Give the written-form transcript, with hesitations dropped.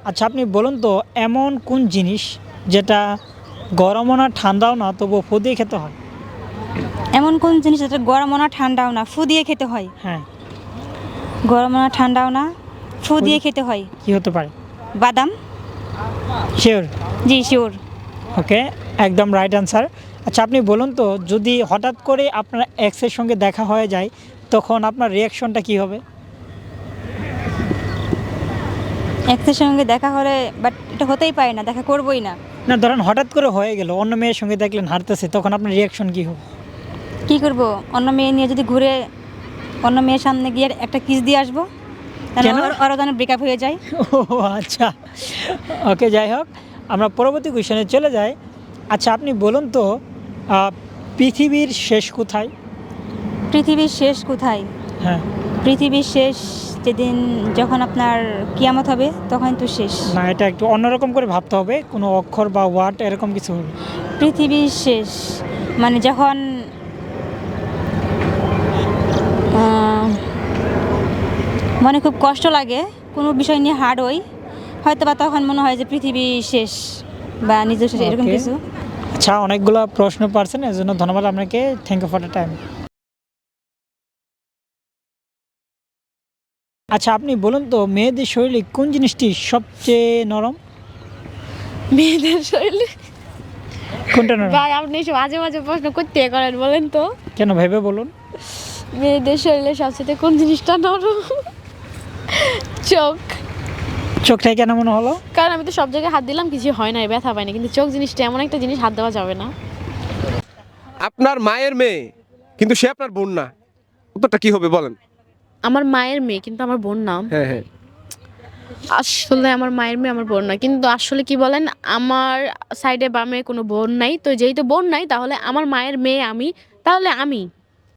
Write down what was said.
আচ্ছা আপনি বলুন তো এমন কোন জিনিস যেটা গরমও না ঠান্ডাও না তবুও ফু দিয়ে খেতে হয়? এমন কোন জিনিস যেটা গরমও না ঠান্ডাও না ফু দিয়ে খেতে হয়? হ্যাঁ, গরমও না ঠান্ডাও না ফু ফু দিয়ে খেতে হয়। কি হতে পারে? বাদাম। শিওর? জি শিওর। ওকে, একদম রাইট অ্যান্সার। আচ্ছা আপনি বলুন তো যদি হঠাৎ করে আপনার এক্সের সঙ্গে দেখা হয়ে যায় তখন আপনার রিঅ্যাকশনটা কী হবে? এক্সের সঙ্গে দেখা হলে বাট এটা হতেই পারে না, দেখা করবই না। না ধরেন হঠাৎ করে হয়ে গেল, অন্য মেয়ের সঙ্গে দেখলেন হাঁটতেছে, তখন আপনার রিঅ্যাকশন কী হবে? কি করব? অন্য মেয়ে নিয়ে যদি ঘুরে অন্য মেয়ের সামনে গিয়ে একটা কিস দিয়ে আসবো, তাহলে কেন? ওরা যেন ব্রেকআপ হয়ে যায়। ও আচ্ছা, ওকে যাই হোক, আমরা পরবর্তী কোয়েশ্চেনে চলে যাই। আচ্ছা আপনি বলুন তো পৃথিবীর শেষ কোথায়? পৃথিবীর শেষ কোথায়? হ্যাঁ, পৃথিবীর শেষ যেদিন যখন আপনার কিয়ামত হবে তখন তো শেষ। না এটা একটু অন্যরকম করে ভাবতে হবে, কোনো অক্ষর বা ওয়ার্ড এরকম কিছু হবে। পৃথিবীর শেষ মানে যখন মনে খুব কষ্ট লাগে, কোনো বিষয় নিয়ে হার্ড হই, হয়তো বা তখন মনে হয় যে পৃথিবী শেষ বা নিজের শেষ, এরকম ওকে, কিছু। আচ্ছা অনেকগুলো প্রশ্ন পারছেন, এর জন্য ধন্যবাদ আপনাকে, thank you for the time. আচ্ছা আপনি বলুন তো মেয়েদের শরীরে কোন জিনিসটি সবচেয়ে নরম? মেয়েদের শরীরে কোনটা নরম? ভাই আপনি এসব মাঝে মাঝে প্রশ্ন করতে করেন বলেন তো? কেন ভেবে বলুন। মেয়েদের শরীরে সবচেয়ে কোন জিনিসটা নরম? চোখ। চোখটাই কেন মনে হলো? কারণ আমি তো সব জায়গায় হাত দিলাম কিছু হয় না, ব্যথা পাইনি, কিন্তু চোখ জিনিসটা এমন একটা জিনিস, হাত দেওয়া যাবে না। আপনার মায়ের মেয়ে কিন্তু সে আপনার বোন না, উত্তরটা কি হবে বলেন? আমার মায়ের মেয়ে কিন্তু আমার বোন না। হ্যাঁ হ্যাঁ, আসলে আমার মায়ের মেয়ে আমার বোন না, কিন্তু আসলে কি বলেন, আমার সাইডে বামে কোনো বোন নাই, তো যেহেতু বোন নাই তাহলে আমার মায়ের মেয়ে আমি, তাহলে আমি